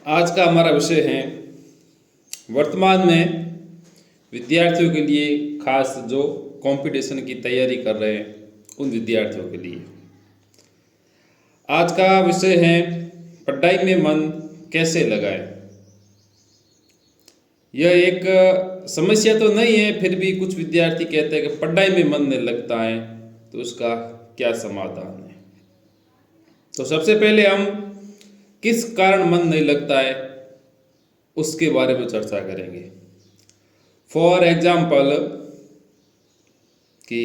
आज का हमारा विषय है वर्तमान में विद्यार्थियों के लिए, खास जो कंपटीशन की तैयारी कर रहे हैं उन विद्यार्थियों के लिए। आज का विषय है पढ़ाई में मन कैसे लगाएं। यह एक समस्या तो नहीं है, फिर भी कुछ विद्यार्थी कहते हैं कि पढ़ाई में मन नहीं लगता है, तो उसका क्या समाधान है। तो सबसे पहले हम किस कारण मन नहीं लगता है उसके बारे में चर्चा करेंगे। फॉर एग्जाम्पल कि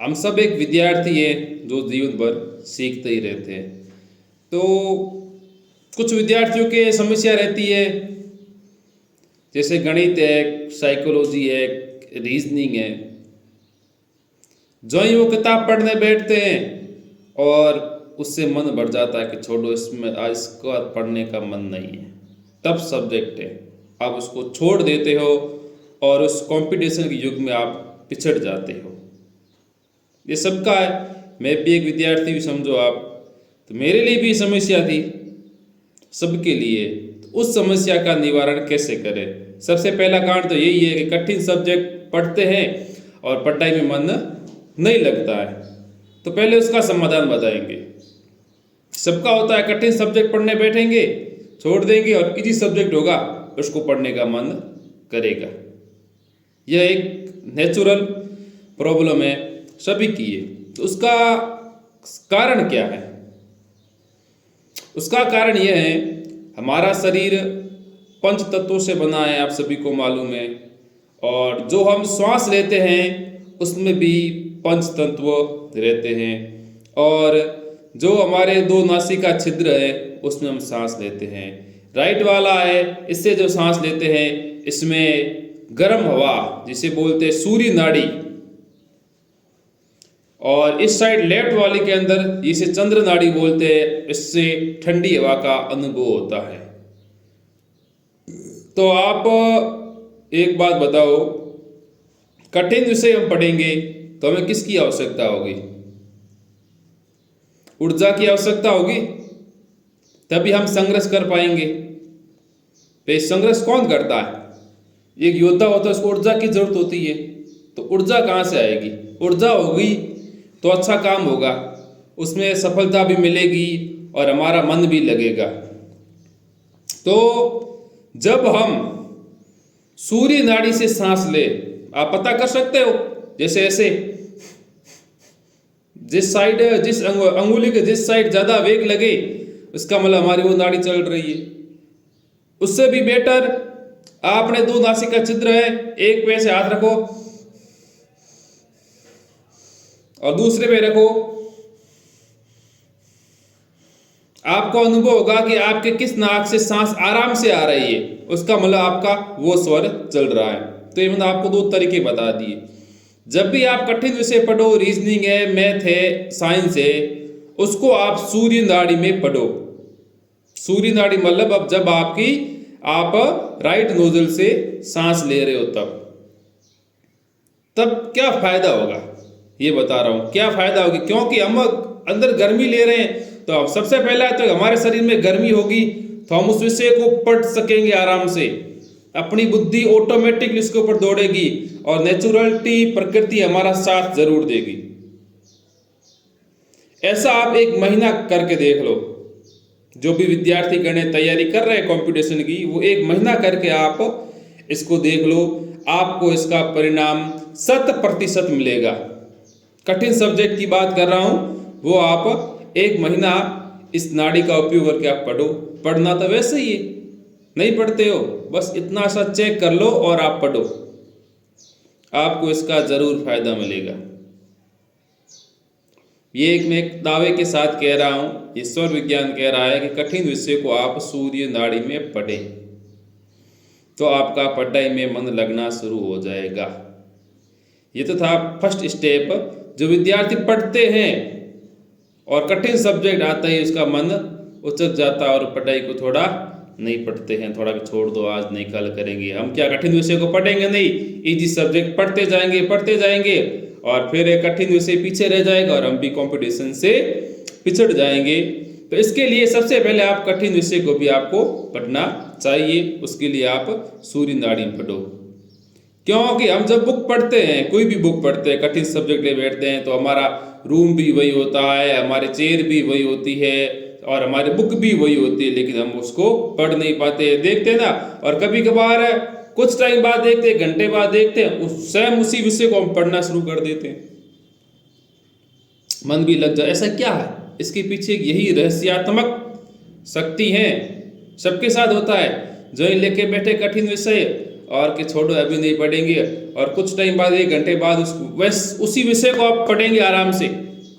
हम सब एक विद्यार्थी हैं जो जीवन भर सीखते ही रहते हैं। तो कुछ विद्यार्थियों के समस्या रहती है, जैसे गणित है, साइकोलॉजी है, रीजनिंग है। जो ही वो किताब पढ़ने बैठते हैं और उससे मन भर जाता है कि छोड़ो, इसमें आज इसका पढ़ने का मन नहीं है, टफ सब्जेक्ट है, आप उसको छोड़ देते हो और उस कंपटीशन के युग में आप पिछड़ जाते हो। ये सबका है, मैं भी एक विद्यार्थी भी समझो आप, तो मेरे लिए भी समस्या थी, सबके लिए। तो उस समस्या का निवारण कैसे करें। सबसे पहला कारण तो यही है कि कठिन सब्जेक्ट पढ़ते हैं और पढ़ाई में मन नहीं लगता है। तो पहले उसका समाधान बताएंगे। सबका होता है, कठिन सब्जेक्ट पढ़ने बैठेंगे, छोड़ देंगे और इजी सब्जेक्ट होगा उसको पढ़ने का मन करेगा। यह एक नेचुरल प्रॉब्लम है, सभी की है। तो उसका कारण क्या है? उसका कारण यह है, हमारा शरीर पंच तत्वों से बना है, आप सभी को मालूम है। और जो हम श्वास लेते हैं उसमें भी पंच तत्व रहते हैं। और जो हमारे दो नासिका छिद्र है उसमें हम सांस लेते हैं। राइट वाला है, इससे जो सांस लेते हैं इसमें गर्म हवा जिसे बोलते हैं सूर्य नाड़ी, और इस साइड लेफ्ट वाली के अंदर जिसे चंद्र नाड़ी बोलते हैं, इससे ठंडी हवा का अनुभव होता है। तो आप एक बात बताओ, कठिन विषय हम पढ़ेंगे तो हमें किसकी आवश्यकता होगी? ऊर्जा की आवश्यकता होगी, तभी हम संघर्ष कर पाएंगे। तो संघर्ष कौन करता है? एक योद्धा होता है, उसको ऊर्जा की जरूरत होती है। तो ऊर्जा कहाँ से आएगी? ऊर्जा होगी तो अच्छा काम होगा, उसमें सफलता भी मिलेगी और हमारा मन भी लगेगा। तो जब हम सूर्य नाड़ी से सांस ले, आप पता कर सकते हो, जैसे ऐसे जिस साइड, जिस अंगुली के जिस साइड ज्यादा वेग लगे उसका मतलब हमारी वो नाड़ी चल रही है। उससे भी बेटर आपने दो नासिका छिद्र है, एक पे से हाथ रखो और दूसरे पे रखो, आपको अनुभव होगा कि आपके किस नाक से सांस आराम से आ रही है, उसका मतलब आपका वो स्वर चल रहा है। तो ये मैंने आपको दो तरीके बता दिए। जब भी आप कठिन विषय पढ़ो, रीजनिंग है, मैथ है, साइंस है, उसको आप सूर्य नाड़ी में पढ़ो। सूर्य नाड़ी मतलब अब जब आप राइट नोजल से सांस ले रहे हो तब क्या फायदा होगा, ये बता रहा हूं। क्या फायदा होगी? क्योंकि हम अंदर गर्मी ले रहे हैं, तो सबसे पहला तो हमारे शरीर में गर्मी होगी तो हम उस विषय को पढ़ सकेंगे आराम से। अपनी बुद्धि ऑटोमेटिकली इसके ऊपर दौड़ेगी और नेचुरलिटी, प्रकृति हमारा साथ जरूर देगी। ऐसा आप एक महीना करके देख लो। जो भी विद्यार्थी गणित तैयारी कर रहे हैं कंपटीशन की, वो एक महीना करके आप इसको देख लो, आपको इसका परिणाम 100% मिलेगा। कठिन सब्जेक्ट की बात कर रहा हूं, वो आप एक महीना इस नाड़ी का उपयोग करके आप पढ़ो। पढ़ना तो वैसे ही है, नहीं पढ़ते हो, बस इतना सा चेक कर लो और आप पढ़ो, आपको इसका जरूर फायदा मिलेगा। ये मैं एक दावे के साथ कह रहा हूं, ईश्वर विज्ञान कह रहा है कि कठिन विषय को आप सूर्य नाड़ी में पढ़ें तो आपका पढ़ाई में मन लगना शुरू हो जाएगा। ये तो था फर्स्ट स्टेप। जो विद्यार्थी पढ़ते हैं और कठिन सब्जेक्ट आता है उसका मन उचक जाता है और पढ़ाई को थोड़ा नहीं पढ़ते हैं, थोड़ा छोड़ दो, आज नहीं कल करेंगे। हम क्या कठिन विषय को पढ़ेंगे? नहीं, इजी सब्जेक्ट पढ़ते जाएंगे और फिर एक कठिन विषय पीछे रह जाएगा और हम भी कंपटीशन से पिछड़ जाएंगे। तो इसके लिए सबसे पहले आप कठिन विषय को भी आपको पढ़ना चाहिए। उसके लिए आप सूर्य नाड़ी पढ़ो, क्योंकि हम जब बुक पढ़ते हैं, कोई भी बुक पढ़ते हैं, कठिन सब्जेक्ट ले बैठते हैं, तो हमारा रूम भी वही होता है, हमारी चेयर भी वही होती है और हमारी बुक भी वही होती है, लेकिन हम उसको पढ़ नहीं पाते। देखते हैं ना, और कभी कभार कुछ टाइम बाद देखते हैं, घंटे बाद देखते हैं, स्वयं उसी विषय को हम पढ़ना शुरू कर देते हैं, मन भी लग जाए। ऐसा क्या है? इसके पीछे यही रहस्यात्मक शक्ति है, सबके साथ होता है। जो ही लेके बैठे कठिन विषय और कि छोड़ो अभी नहीं पढ़ेंगे, और कुछ टाइम बाद, 1 घंटे बाद उसी विषय को आप पढ़ेंगे आराम से,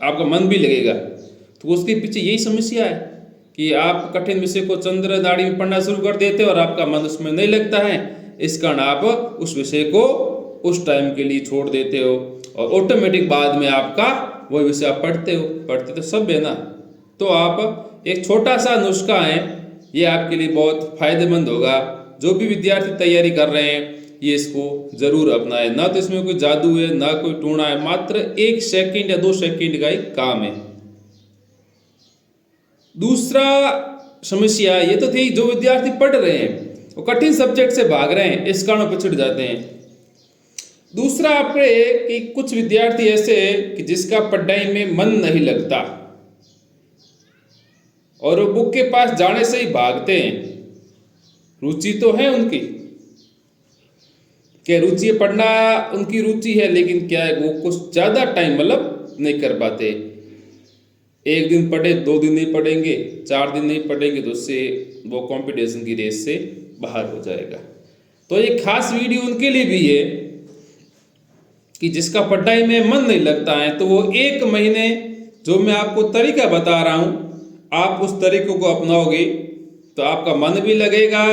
आपका मन भी लगेगा। तो उसके पीछे यही समस्या है कि आप कठिन विषय को चंद्र नाड़ी में पढ़ना शुरू कर देते हो और आपका मन उसमें नहीं लगता है। इस कारण आप उस विषय को उस टाइम के लिए छोड़ देते हो और ऑटोमेटिक बाद में आपका वही विषय आप पढ़ते तो सब है ना। तो आप एक छोटा सा नुस्खा है, ये आपके लिए बहुत फायदेमंद होगा। जो भी विद्यार्थी तैयारी कर रहे हैं, ये इसको जरूर अपनाएं। ना तो इसमें कोई जादू है, ना कोई टूणा है, मात्र 1 सेकंड या 2 सेकंड का ही काम है। दूसरा समस्या ये तो थी, जो विद्यार्थी पढ़ रहे हैं वो कठिन सब्जेक्ट से भाग रहे हैं, इस कारण पिछड़ जाते हैं। दूसरा आपने कि कुछ विद्यार्थी ऐसे कि जिसका पढ़ाई में मन नहीं लगता और वो बुक के पास जाने से ही भागते हैं। रुचि तो है उनकी, क्या रुचि पढ़ना उनकी रुचि है, लेकिन क्या है वो कुछ ज्यादा टाइम मतलब नहीं कर पाते। 1 दिन पढ़े, 2 दिन नहीं पढ़ेंगे, 4 दिन नहीं पढ़ेंगे, तो उससे वो कंपटीशन की रेस से बाहर हो जाएगा। तो एक खास वीडियो उनके लिए भी है कि जिसका पढ़ाई में मन नहीं लगता है, तो वो 1 महीने जो मैं आपको तरीका बता रहा हूं, आप उस तरीकों को अपनाओगे तो आपका मन भी लगेगा,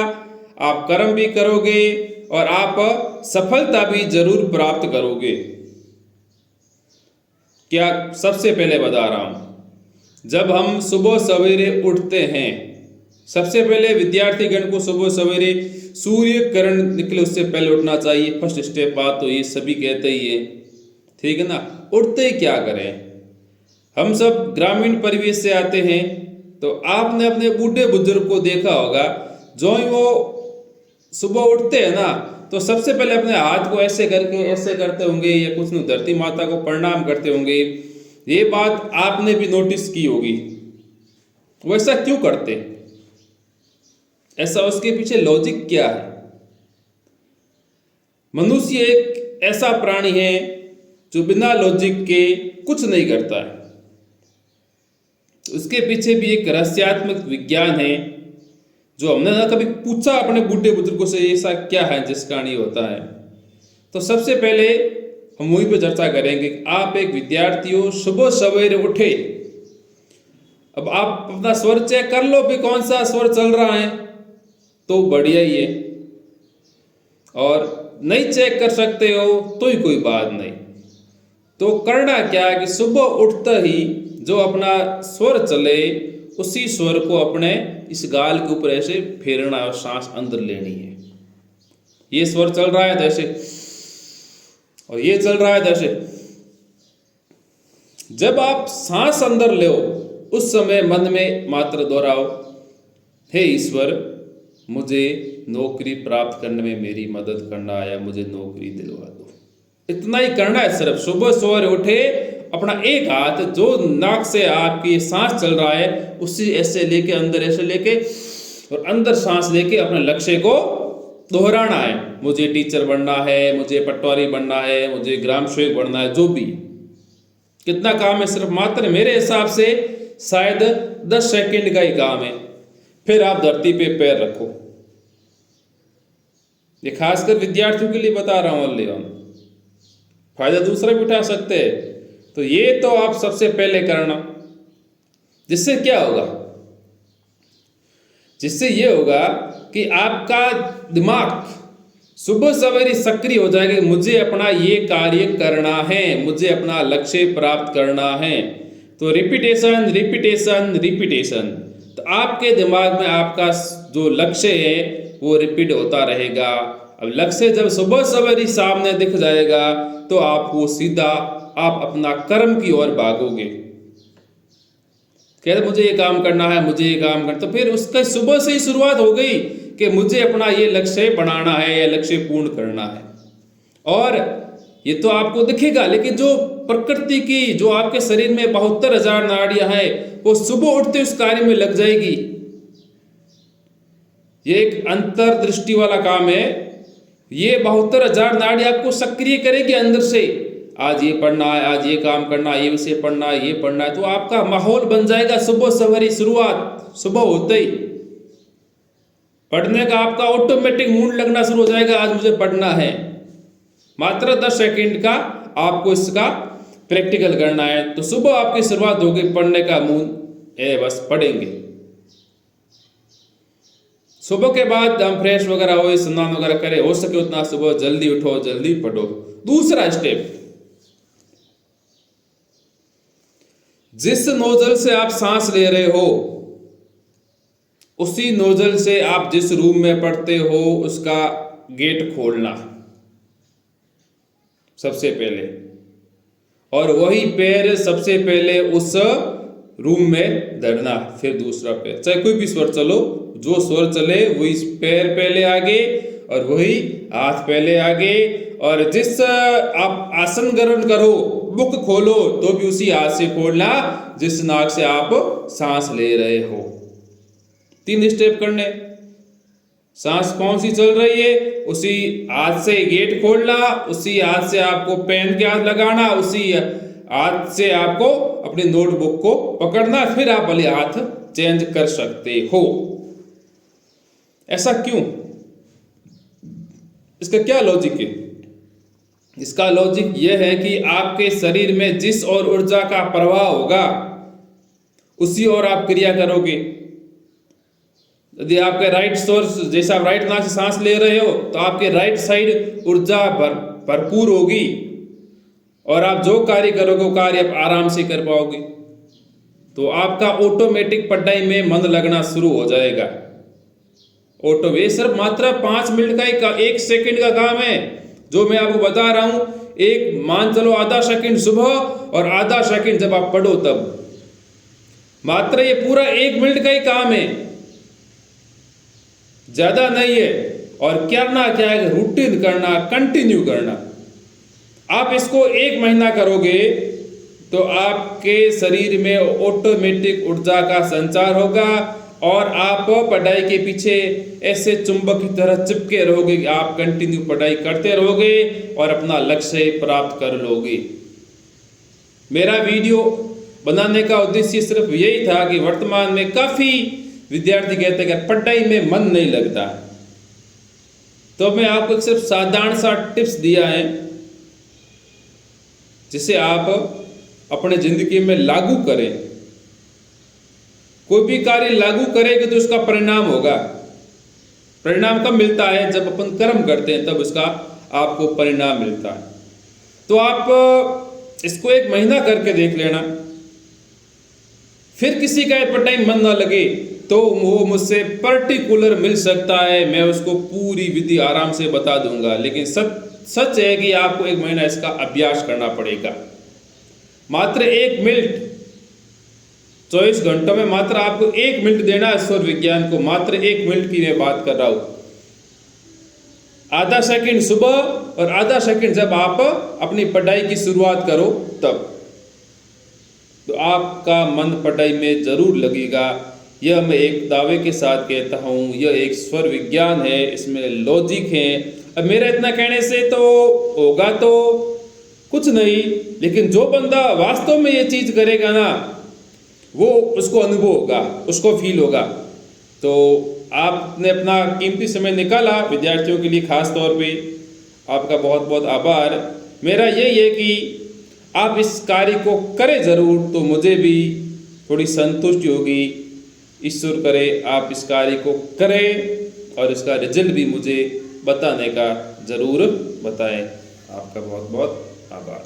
आप कर्म भी करोगे और आप सफलता भी जरूर प्राप्त करोगे। क्या सबसे पहले बता रहा हूं, जब हम सुबह सवेरे उठते हैं, सबसे पहले विद्यार्थीगण को सुबह सवेरे सूर्य किरण निकले उससे पहले उठना चाहिए। फर्स्ट स्टेप बात तो ये सभी कहते ही है, ठीक है ना। उठते ही क्या करें, हम सब ग्रामीण परिवेश से आते हैं, तो आपने अपने बूढ़े बुजुर्ग को देखा होगा, जो ही वो सुबह उठते हैं ना, तो सबसे पहले अपने हाथ को ऐसे करके ऐसे करते होंगे, या कुछ नहीं, धरती माता को प्रणाम करते होंगे। ये बात आपने भी नोटिस की होगी। वो ऐसा क्यों करते, ऐसा उसके पीछे लॉजिक क्या है? मनुष्य एक ऐसा प्राणी है जो बिना लॉजिक के कुछ नहीं करता है। उसके पीछे भी एक रहस्यात्मक विज्ञान है, जो हमने ना कभी पूछा अपने बूढ़े बुजुर्गों से, ऐसा क्या है जिस कारण ये होता है। तो सबसे पहले हम वहीं पे चर्चा करेंगे। आप एक विद्यार्थी हो, सुबह सवेरे उठे, अब आप अपना स्वर चेक कर लो भी कौन सा स्वर चल रहा है, तो बढ़िया ही है, और नहीं चेक कर सकते हो तो ही कोई बात नहीं। तो करना क्या है कि सुबह उठते ही जो अपना स्वर चले, उसी स्वर को अपने इस गाल के ऊपर ऐसे फेरना और सांस अंदर लेनी है। ये स्वर चल रहा है जैसे, और ये चल रहा है जैसे। जब आप सांस अंदर लो, उस समय मन में मात्र दोहराओ, हे ईश्वर, मुझे नौकरी प्राप्त करने में मेरी मदद करना, या मुझे नौकरी दिलवा दो। इतना ही करना है सिर्फ। सुबह सवेरे उठे, अपना एक हाथ जो नाक से आपकी सांस चल रहा है, उसी ऐसे लेके अंदर ऐसे लेके और अंदर सांस लेके अपने लक्ष्य को दोहराना है। मुझे टीचर बनना है, मुझे पटवारी बनना है, मुझे ग्राम सेवक बनना है, जो भी। कितना काम है, सिर्फ मात्र मेरे हिसाब से शायद 10 सेकंड का ही काम है। फिर आप धरती पे पैर रखो। ये खासकर विद्यार्थियों के लिए बता रहा हूं, अल्ले फायदा दूसरा भी उठा सकते हैं। तो ये तो आप सबसे पहले करना। जिससे क्या होगा, जिससे ये होगा कि आपका दिमाग सुबह सवेरे सक्रिय हो जाएगा। मुझे अपना ये कार्य करना है, मुझे अपना लक्ष्य प्राप्त करना है। तो रिपीटेशन रिपीटेशन रिपीटेशन, तो आपके दिमाग में आपका जो लक्ष्य है वो रिपीट होता रहेगा। अब लक्ष्य जब सुबह सवेरे सामने दिख जाएगा, तो आपको सीधा आप अपना कर्म की ओर भागोगे। कहते मुझे ये काम करना है, मुझे ये काम करना, तो फिर उसका सुबह से ही शुरुआत हो गई कि मुझे अपना ये लक्ष्य बनाना है, ये लक्ष्य पूर्ण करना है। और ये तो आपको दिखेगा, लेकिन जो प्रकृति की, जो आपके शरीर में 72,000 नाड़ियां हैं, वो सुबह उठते उस कार्य में लग जाएगी। ये एक अंतर्दृष्टि वाला काम है। ये 72,000 नाड़ियां आपको सक्रिय करेगी अंदर से। आज ये पढ़ना है, आज ये काम करना है, ये विषय पढ़ना है, ये पढ़ना है, तो आपका माहौल बन जाएगा। सुबह सवेरी शुरुआत, सुबह होते ही पढ़ने का आपका ऑटोमेटिक मूड लगना शुरू हो जाएगा, आज मुझे पढ़ना है। मात्र 10 सेकंड का आपको इसका प्रैक्टिकल करना है, तो सुबह आपकी शुरुआत होगी पढ़ने का मूड है, बस पढ़ेंगे। सुबह के बाद हम फ्रेश वगैरह हो, स्नान वगैरह करें, हो सके उतना सुबह जल्दी उठो, जल्दी पढ़ो। दूसरा स्टेप, जिस नोजल से आप सांस ले रहे हो, उसी नोजल से आप जिस रूम में पढ़ते हो उसका गेट खोलना सबसे पहले, और वही पैर सबसे पहले उस रूम में धरना, फिर दूसरा पैर, चाहे कोई भी स्वर चलो, जो स्वर चले वही पैर पहले आगे और वही हाथ पहले आगे। और जिस आप आसन ग्रहण करो, मुख खोलो, तो भी उसी हाथ से खोलना जिस नाक से आप सांस ले रहे हो। 3 स्टेप करने। सांस कौन सी चल रही है, उसी हाथ से गेट खोलना, उसी हाथ से आपको पेन के हाथ लगाना, उसी हाथ से आपको अपनी नोटबुक को पकड़ना, फिर आप वाले हाथ चेंज कर सकते हो। ऐसा क्यों? इसका क्या लॉजिक है? इसका लॉजिक यह है कि आपके शरीर में जिस और ऊर्जा का प्रवाह होगा, उसी और आप क्रिया करोगे। यदि आपके राइट सोर्स, जैसे आप राइट नाक से सांस ले रहे हो, तो आपके राइट साइड ऊर्जा भरपूर होगी और आप जो कार्य करोगे वो कार्य आप आराम से कर पाओगे। तो आपका ऑटोमेटिक पढ़ाई में मन लगना शुरू हो जाएगा। ये सिर्फ मात्र 5 मिनट का 1 सेकंड का काम है जो मैं आपको बता रहा हूं। एक मान चलो आधा सेकंड सुबह और आधा सेकंड जब आप पढ़ो तब, मात्र ये पूरा 1 मिनट का ही काम है, ज्यादा नहीं है। और करना क्या है, रूटीन करना, कंटिन्यू करना। आप इसको 1 महीना करोगे तो आपके शरीर में ऑटोमेटिक ऊर्जा का संचार होगा और आप पढ़ाई के पीछे ऐसे चुंबक की तरह चिपके रहोगे कि आप कंटिन्यू पढ़ाई करते रहोगे और अपना लक्ष्य प्राप्त कर लोगे। मेरा वीडियो बनाने का उद्देश्य सिर्फ यही था कि वर्तमान में काफ़ी विद्यार्थी कहते हैं कि पढ़ाई में मन नहीं लगता, तो मैं आपको सिर्फ साधारण सा टिप्स दिया है जिसे आप अपने जिंदगी में लागू करें। कोई भी कार्य लागू करेंगे तो उसका परिणाम होगा। परिणाम कब मिलता है? जब अपन कर्म करते हैं, तब उसका आपको परिणाम मिलता है। तो आप इसको 1 महीना करके देख लेना। फिर किसी का पढ़ाई मन ना लगे तो वो मुझसे पर्टिकुलर मिल सकता है, मैं उसको पूरी विधि आराम से बता दूंगा। लेकिन सच है कि आपको 1 महीना इसका अभ्यास करना पड़ेगा। मात्र 1 मिनट, 24 घंटों में मात्र आपको 1 मिनट देना है स्वर विज्ञान को। मात्र 1 मिनट की मैं बात कर रहा हूं। आधा सेकंड सुबह और आधा सेकंड जब आप अपनी पढ़ाई की शुरुआत करो तब, तो आपका मन पढ़ाई में जरूर लगेगा। यह मैं एक दावे के साथ कहता हूँ, यह एक स्वर विज्ञान है, इसमें लॉजिक है। अब मेरा इतना कहने से तो होगा तो कुछ नहीं, लेकिन जो बंदा वास्तव में ये चीज करेगा ना, वो उसको अनुभव होगा, उसको फील होगा। तो आपने अपना कीमती समय निकाला विद्यार्थियों के लिए, खास तौर पे आपका बहुत बहुत आभार। मेरा यही है कि आप इस कार्य को करें ज़रूर, तो मुझे भी थोड़ी संतुष्टि होगी। ईश्वर करे आप इस कार्य को करें और इसका रिजल्ट भी मुझे बताने का ज़रूर बताएं। आपका बहुत बहुत आभार।